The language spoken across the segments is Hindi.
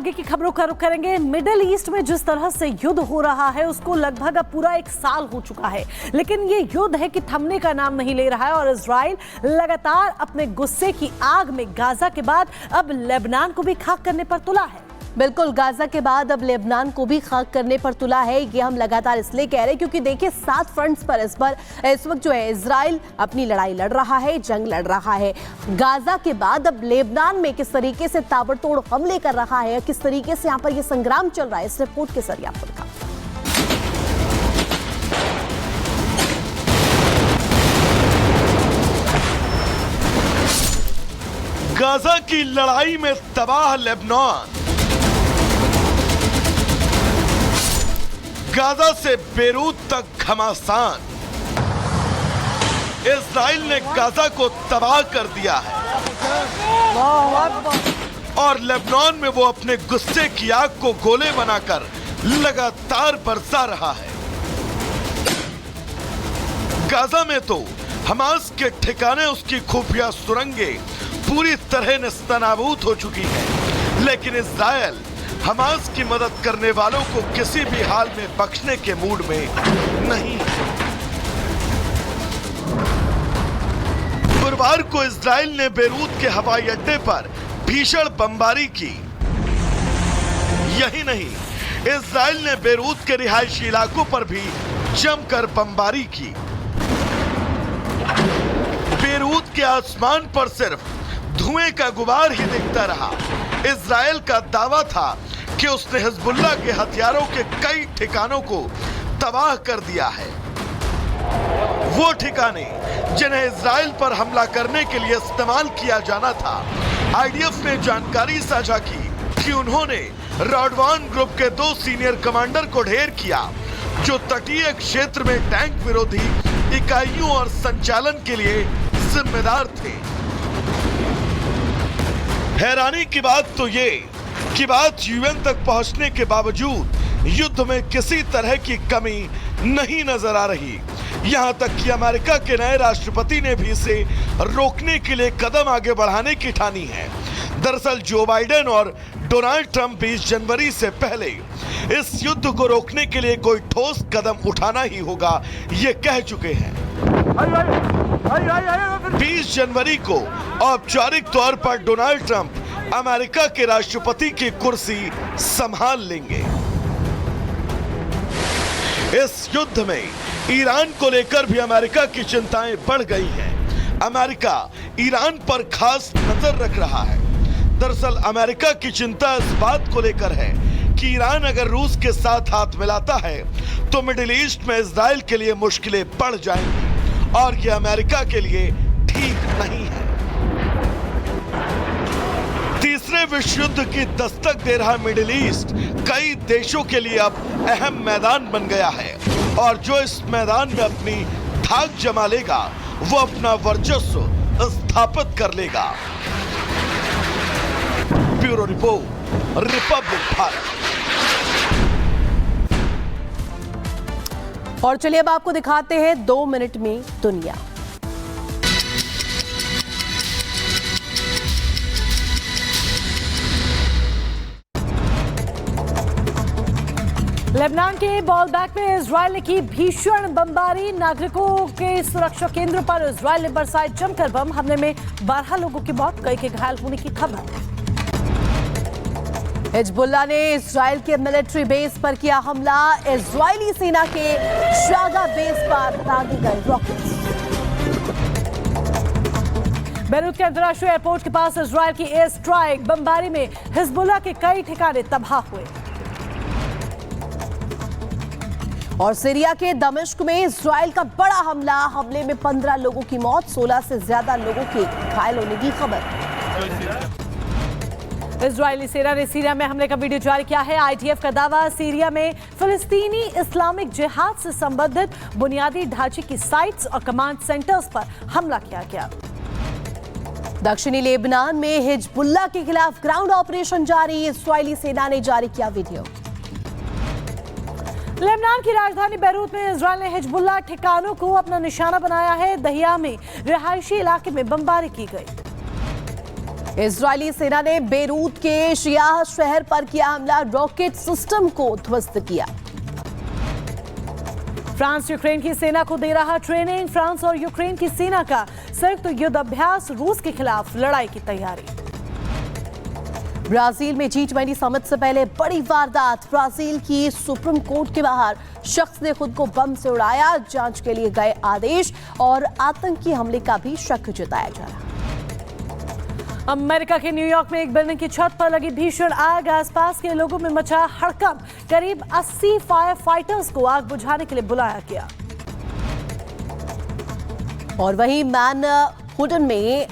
आगे की खबरों का रुख करेंगे। मिडिल ईस्ट में जिस तरह से युद्ध हो रहा है उसको लगभग अब पूरा 1 साल हो चुका है, लेकिन ये युद्ध है कि थमने का नाम नहीं ले रहा है और इजराइल लगातार अपने गुस्से की आग में गाजा के बाद अब लेबनान को भी खाक करने पर तुला है। बिल्कुल, गाजा के बाद अब लेबनान को भी खाक करने पर तुला है। ये हम लगातार इसलिए कह रहे हैं क्योंकि देखिए 7 फ्रंट्स पर इस वक्त जो है इजराइल अपनी लड़ाई लड़ रहा है, जंग लड़ रहा है। गाजा के बाद अब लेबनान में किस तरीके से ताबड़तोड़ हमले कर रहा है, किस तरीके से यहाँ पर ये संग्राम चल रहा है, इस रिपोर्ट के जरिए आपको दिखा। गाजा की लड़ाई में तबाह लेबनान। गाजा से बेरूत तक घमासान। इजराइल ने गाजा को तबाह कर दिया है और लेबनान में वो अपने गुस्से की आग को गोले बनाकर लगातार बरसा रहा है। गाजा में तो हमास के ठिकाने उसकी खुफिया सुरंगें पूरी तरह नेस्तनाबूद हो चुकी है, लेकिन इजराइल हमास की मदद करने वालों को किसी भी हाल में बख्शने के मूड में नहीं है। गुरुवार को इजराइल ने बेरूत के हवाई अड्डे पर भीषण बमबारी की। यही नहीं, इजराइल ने बेरूत के रिहायशी इलाकों पर भी जमकर बमबारी की। बेरूत के आसमान पर सिर्फ धुएं का गुबार ही दिखता रहा। इजराइल का दावा था कि उसने हिजबुल्लाह के हथियारों के कई ठिकानों को तबाह कर दिया है। वो ठिकाने जिन्हें इजराइल पर हमला करने के लिए इस्तेमाल किया जाना था। आईडीएफ ने जानकारी साझा की कि उन्होंने रॉडवान ग्रुप के 2 सीनियर कमांडर को ढेर किया, जो तटीय क्षेत्र में टैंक विरोधी इकाइयों और संचालन के लिए जिम्मेदार थे। हैरानी की बात तो ये कि बात यूएन तक पहुंचने के बावजूद युद्ध में किसी तरह की कमी नहीं नजर आ रही। यहां तक कि अमेरिका के नए राष्ट्रपति ने भी इसे रोकने के लिए कदम आगे बढ़ाने की ठानी है। दरअसल जो बाइडेन और डोनाल्ड ट्रंप 20 जनवरी से पहले इस युद्ध को रोकने के लिए कोई ठोस कदम उठाना ही होगा, ये कह चुके हैं। 20 जनवरी को औपचारिक तौर पर डोनाल्ड ट्रंप अमेरिका के राष्ट्रपति की कुर्सी संभाल लेंगे। इस युद्ध में ईरान को लेकर भी अमेरिका की चिंताएं बढ़ गई हैं। अमेरिका ईरान पर खास नजर रख रहा है। दरअसल अमेरिका की चिंता इस बात को लेकर है कि ईरान अगर रूस के साथ हाथ मिलाता है तो मिडिल ईस्ट में इजराइल के लिए मुश्किलें बढ़ जाएंगी और यह अमेरिका के लिए ठीक नहीं है। तीसरे विश्व युद्ध की दस्तक दे रहा मिडिल ईस्ट कई देशों के लिए अब अहम मैदान बन गया है और जो इस मैदान में अपनी धाक जमा लेगा वो अपना वर्चस्व स्थापित कर लेगा। Bureau report, Republic Bharat. और चलिए अब आपको दिखाते हैं 2 मिनट में दुनिया। लेबनान के बॉलबैक में इजराइल ने की भीषण बमबारी। नागरिकों के सुरक्षा केंद्र पर इजराइल ने बरसाए जमकर बम। हमले में 12 लोगों की मौत, कई के घायल होने की खबर। हिजबुल्लाह ने इजराइल के मिलिट्री बेस पर किया हमला। इजरायली सेना के शागा बेस पर दागे गए रॉकेट्स। बेरूत के अंतर्राष्ट्रीय एयरपोर्ट के पास इजराइल की एयर स्ट्राइक। बमबारी में हिजबुल्लाह के कई ठिकाने तबाह हुए। और सीरिया के दमिश्क में इजराइल का बड़ा हमला। हमले में 15 लोगों की मौत, 16 से ज्यादा लोगों के घायल होने की खबर। इजरायली सेना ने सीरिया में हमले का वीडियो जारी किया है। आईडीएफ का दावा, सीरिया में फिलिस्तीनी इस्लामिक जिहाद से संबंधित बुनियादी ढांचे की साइट्स और कमांड सेंटर्स पर हमला किया गया। दक्षिणी लेबनान में हिजबुल्लाह के खिलाफ ग्राउंड ऑपरेशन जारी। इजरायली सेना ने जारी किया वीडियो। लेबनान की राजधानी बेरूत में इजरायल ने हिजबुल्लाह ठिकानों को अपना निशाना बनाया है। दहिया में रिहायशी इलाके में बमबारी की गई। इजरायली सेना ने बेरूत के शिया शहर पर किया हमला, रॉकेट सिस्टम को ध्वस्त किया। फ्रांस यूक्रेन की सेना को दे रहा ट्रेनिंग। फ्रांस और यूक्रेन की सेना का संयुक्त युद्ध अभ्यास, रूस के खिलाफ लड़ाई की तैयारी। ब्राजील में G20 समिट से पहले बड़ी वारदात। ब्राजील की सुप्रीम कोर्ट के बाहर शख्स ने खुद को बम से उड़ाया, जांच के लिए गए आदेश और आतंकी हमले का भी शक जताया जा रहा है। अमेरिका के न्यूयॉर्क में एक बिल्डिंग की छत पर लगी भीषण आग, आसपास के लोगों में मचा हड़कंप। करीब 80 फायर फाइटर्स को आग बुझाने के लिए बुलाया गया। और वहीं मैनहट्टन में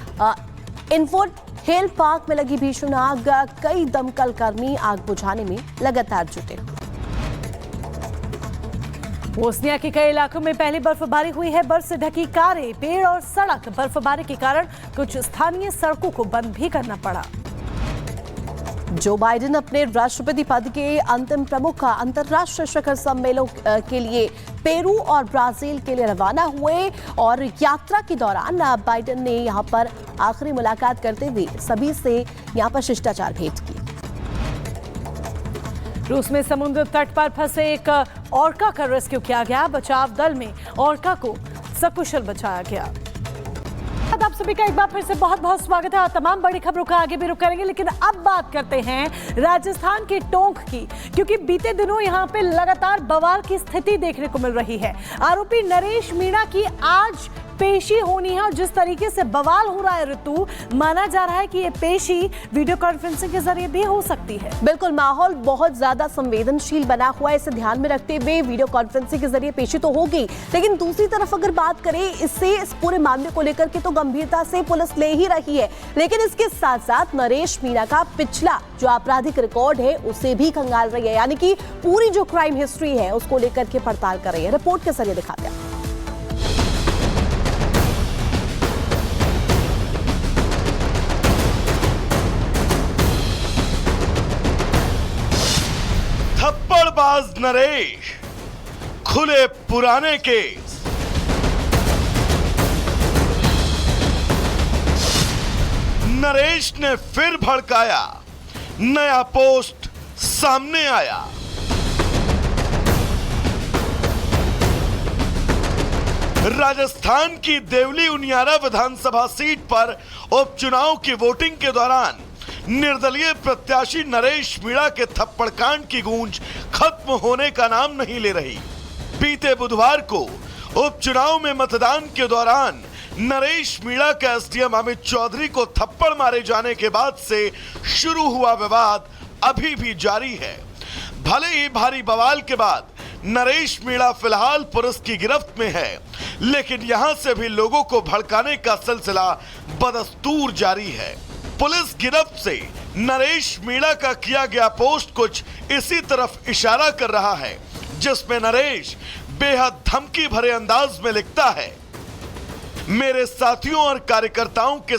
इनफोर्ड हिल पार्क में लगी भीषण आग, कई दमकल कर्मी आग बुझाने में लगातार जुटे। बोस्निया के कई इलाकों में पहली बर्फबारी हुई है। बर्फ से ढकी कारें, पेड़ और सड़क बर्फबारी के कारण कुछ स्थानीय सड़कों को बंद भी करना पड़ा। जो बाइडेन अपने राष्ट्रपति पद के अंतिम प्रमुख अंतर्राष्ट्रीय शिखर सम्मेलन के लिए पेरू और ब्राजील के लिए रवाना हुए और यात्रा के दौरान बाइडेन ने यहां पर आखिरी मुलाकात करते हुए सभी से यहां पर शिष्टाचार भेंट की। रूस में समुद्र तट पर फंसे एक ऑर्का का रेस्क्यू किया गया। बचाव दल में ऑर्का को सकुशल बचाया गया। आप सभी का एक बार फिर से बहुत बहुत स्वागत है और तमाम बड़ी खबरों का आगे भी रुक करेंगे, लेकिन अब बात करते हैं राजस्थान के टोंक की, क्योंकि बीते दिनों यहां पे लगातार बवाल की स्थिति देखने को मिल रही है। आरोपी नरेश मीणा की आज पेशी होनी है और जिस तरीके से बवाल हो रहा है ऋतु, माना जा रहा है कि ये पेशी वीडियो कॉन्फ्रेंसिंग के जरिए भी हो सकती है। बिल्कुल, माहौल बहुत ज्यादा संवेदनशील बना हुआ है। इसे ध्यान में रखते हुए वीडियो कॉन्फ्रेंसिंग के जरिए पेशी तो होगी, लेकिन दूसरी तरफ अगर बात करें इस पूरे मामले को लेकर के तो गंभीरता से पुलिस ले ही रही है, लेकिन इसके साथ साथ नरेश मीणा का पिछला जो आपराधिक रिकॉर्ड है उसे भी खंगाल रही है, यानी कि पूरी जो क्राइम हिस्ट्री है उसको लेकर के पड़ताल कर रही है। रिपोर्ट के जरिए दिखाते हैं। थप्पड़बाज नरेश, खुले पुराने केस। नरेश ने फिर भड़काया, नया पोस्ट सामने आया। राजस्थान की देवली उनियारा विधानसभा सीट पर उपचुनाव की वोटिंग के दौरान निर्दलीय प्रत्याशी नरेश मीणा के थप्पड़ कांड की गूंज खत्म होने का नाम नहीं ले रही। बीते बुधवार को उपचुनाव में मतदान के दौरान नरेश मीणा का एसडीएम अमित चौधरी को थप्पड़ मारे जाने के बाद से शुरू हुआ विवाद अभी भी जारी है। भले ही भारी बवाल के बाद नरेश मीणा फिलहाल पुलिस की गिरफ्त में है, लेकिन यहां से भी लोगों को भड़काने का सिलसिला बदस्तूर जारी है। पुलिस गिरफ्त से नरेश मीणा का किया गया पोस्ट कुछ इसी तरफ इशारा कर रहा है, जिसमें नरेश बेहद धमकी भरे अंदाज में लिखता है, मेरे साथियों और कार्यकर्ताओं के